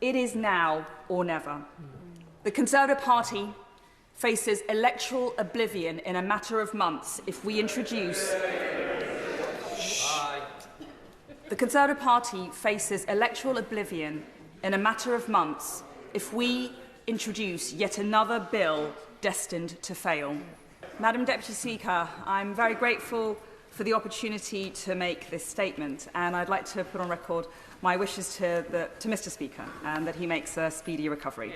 It is now or never. The Conservative Party faces electoral oblivion in a matter of months if we introduce... The Conservative Party faces electoral oblivion in a matter of months if we introduce yet another bill destined to fail. Madam Deputy Speaker, I'm very grateful for the opportunity to make this statement, and I'd like to put on record my wishes to Mr. Speaker and that he makes a speedy recovery.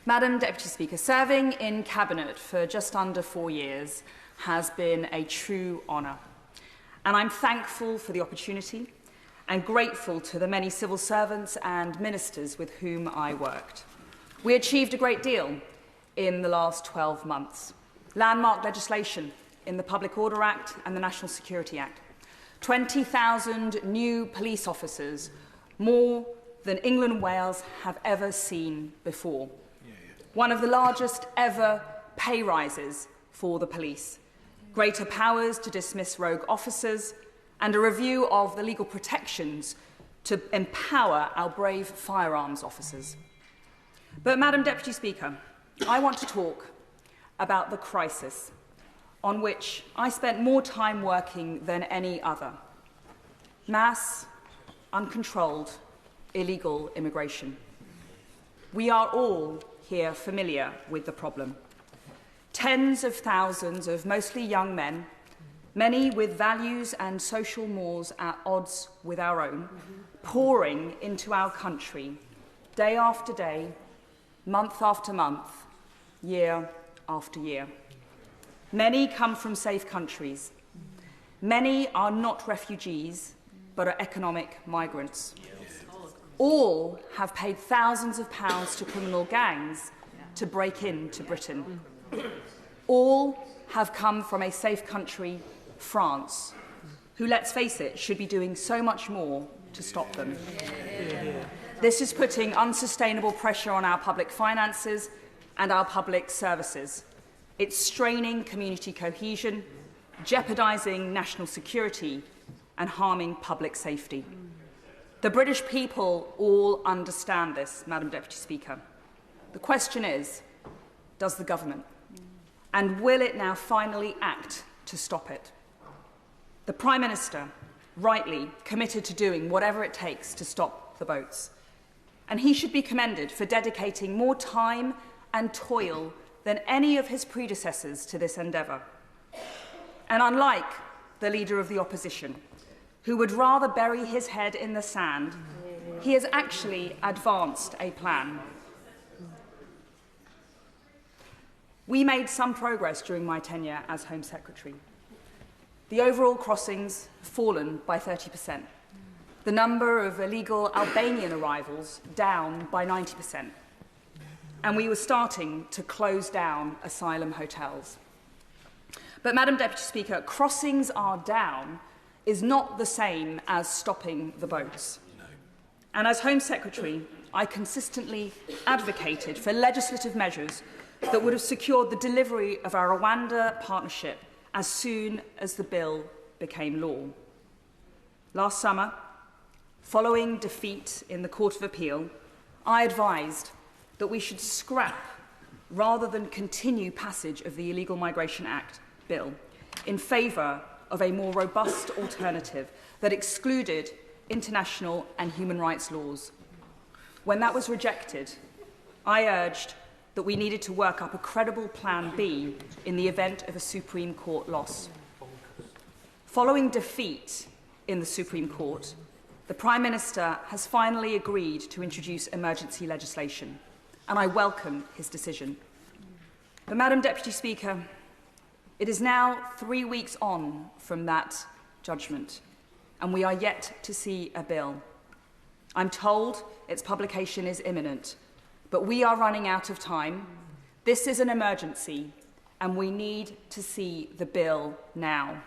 Madam Deputy Speaker, serving in Cabinet for just under 4 years has been a true honour, and I'm thankful for the opportunity and grateful to the many civil servants and ministers with whom I worked. We achieved a great deal in the last 12 months. Landmark legislation in the Public Order Act and the National Security Act. 20,000 new police officers, more than England and Wales have ever seen before. One of the largest ever pay rises for the police. Greater powers to dismiss rogue officers, and a review of the legal protections to empower our brave firearms officers. But, Madam Deputy Speaker, I want to talk about the crisis on which I spent more time working than any other. Mass, uncontrolled, illegal immigration. We are all here familiar with the problem. Tens of thousands of mostly young men, many with values and social mores at odds with our own, pouring into our country day after day, month after month, year after year. Many come from safe countries. Many are not refugees, but are economic migrants. All have paid thousands of pounds to criminal gangs to break into Britain. All have come from a safe country, France, who, let's face it, should be doing so much more to stop them. This is putting unsustainable pressure on our public finances and our public services. It's straining community cohesion, jeopardising national security, and harming public safety. The British people all understand this, Madam Deputy Speaker. The question is, does the government? And will it now finally act to stop it? The Prime Minister, rightly, committed to doing whatever it takes to stop the boats. And he should be commended for dedicating more time and toil than any of his predecessors to this endeavour. And unlike the Leader of the Opposition, who would rather bury his head in the sand, he has actually advanced a plan. We made some progress during my tenure as Home Secretary. The overall crossings have fallen by 30%. The number of illegal Albanian arrivals down by 90%. And we were starting to close down asylum hotels. But, Madam Deputy Speaker, crossings are down is not the same as stopping the boats. And as Home Secretary, I consistently advocated for legislative measures that would have secured the delivery of our Rwanda partnership as soon as the bill became law. Last summer, following defeat in the Court of Appeal, I advised that we should scrap rather than continue passage of the Illegal Migration Act bill in favour of a more robust alternative that excluded international and human rights laws. When that was rejected, I urged that we needed to work up a credible Plan B in the event of a Supreme Court loss. Following defeat in the Supreme Court, the Prime Minister has finally agreed to introduce emergency legislation, and I welcome his decision. But, Madam Deputy Speaker, it is now 3 weeks on from that judgment, and we are yet to see a bill. I'm told its publication is imminent, but we are running out of time. This is an emergency, and we need to see the bill now.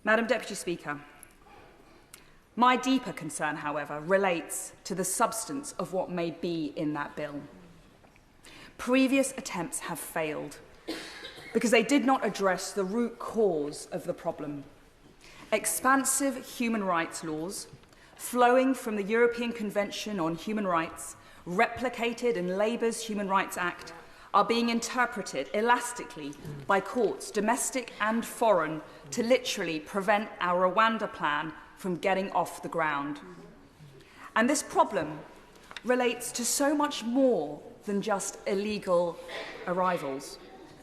Madam Deputy Speaker, my deeper concern, however, relates to the substance of what may be in that bill. Previous attempts have failed because they did not address the root cause of the problem. Expansive human rights laws, flowing from the European Convention on Human Rights, replicated in Labour's Human Rights Act, are being interpreted elastically by courts, domestic and foreign, to literally prevent our Rwanda plan from getting off the ground. And this problem relates to so much more than just illegal arrivals.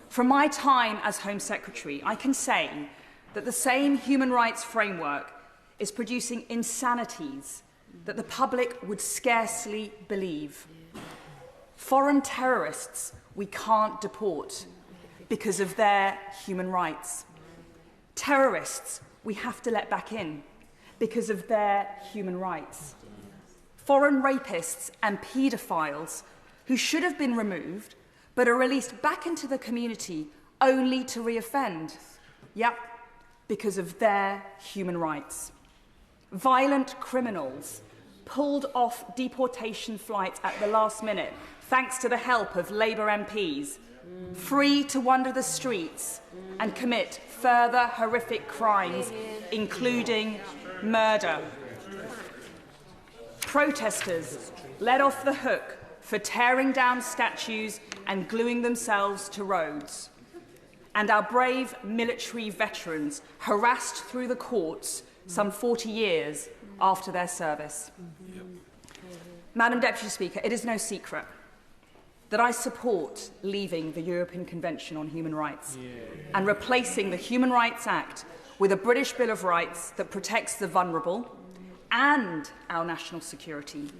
From my time as Home Secretary, I can say that the same human rights framework is producing insanities that the public would scarcely believe. Foreign terrorists we can't deport because of their human rights. Terrorists we have to let back in because of their human rights. Foreign rapists and paedophiles who should have been removed but are released back into the community only to reoffend. Yep, because of their human rights. Violent criminals pulled off deportation flights at the last minute thanks to the help of Labour MPs, free to wander the streets and commit further horrific crimes, including murder. Protesters let off the hook for tearing down statues and gluing themselves to roads. And our brave military veterans harassed through the courts some 40 years after their service. Madam Deputy Speaker, it is no secret that I support leaving the European Convention on Human Rights and replacing the Human Rights Act with a British Bill of Rights that protects the vulnerable and our national security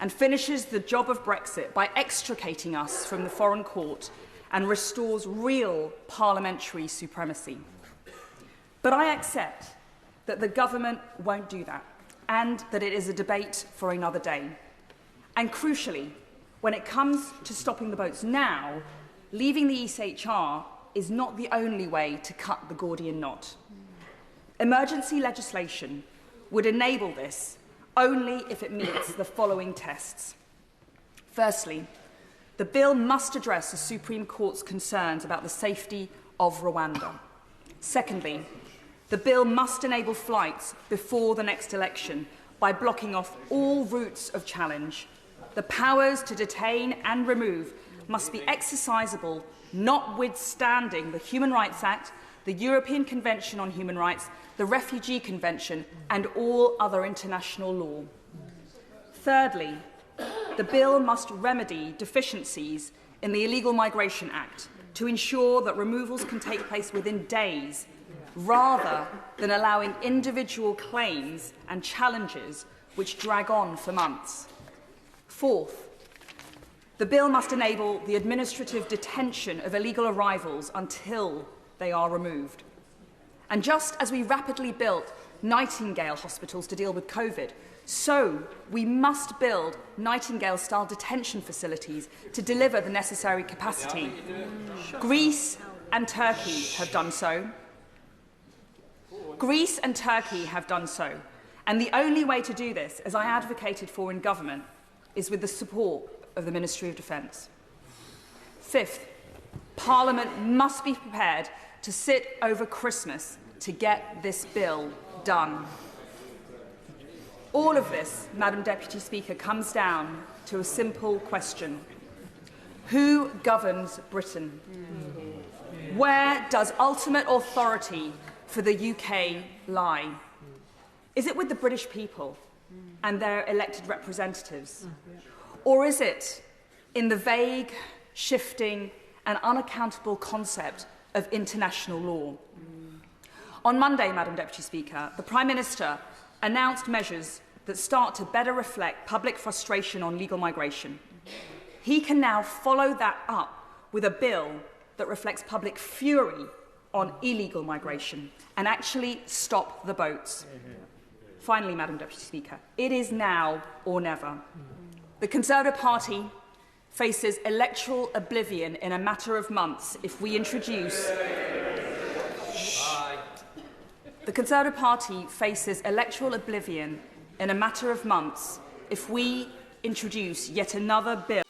and finishes the job of Brexit by extricating us from the foreign court and restores real parliamentary supremacy. But I accept that the government won't do that and that it is a debate for another day. And crucially, when it comes to stopping the boats now, leaving the ECHR is not the only way to cut the Gordian knot. Emergency legislation would enable this only if it meets the following tests. Firstly, the bill must address the Supreme Court's concerns about the safety of Rwanda. Secondly, the bill must enable flights before the next election by blocking off all routes of challenge. The powers to detain and remove must be exercisable, notwithstanding the Human Rights Act, the European Convention on Human Rights, the Refugee Convention, and all other international law. Thirdly, the bill must remedy deficiencies in the Illegal Migration Act to ensure that removals can take place within days, rather than allowing individual claims and challenges which drag on for months. Fourth, the bill must enable the administrative detention of illegal arrivals until they are removed. And just as we rapidly built Nightingale hospitals to deal with COVID, so we must build Nightingale-style detention facilities to deliver the necessary capacity. Greece and Turkey have done so. Greece and Turkey have done so. And the only way to do this, as I advocated for in government, is with the support of the Ministry of Defence. Fifth, Parliament must be prepared to sit over Christmas to get this bill done. All of this, Madam Deputy Speaker, comes down to a simple question. Who governs Britain? Where does ultimate authority for the UK lie? Is it with the British people and their elected representatives? Or is it in the vague, shifting and unaccountable concept of international law? On Monday, Madam Deputy Speaker, the Prime Minister announced measures that start to better reflect public frustration on legal migration. He can now follow that up with a bill that reflects public fury on illegal migration and actually stop the boats. Finally, Madam Deputy Speaker, it is now or never. The Conservative Party faces electoral oblivion in a matter of months if we introduce... The Conservative Party faces electoral oblivion in a matter of months if we introduce yet another bill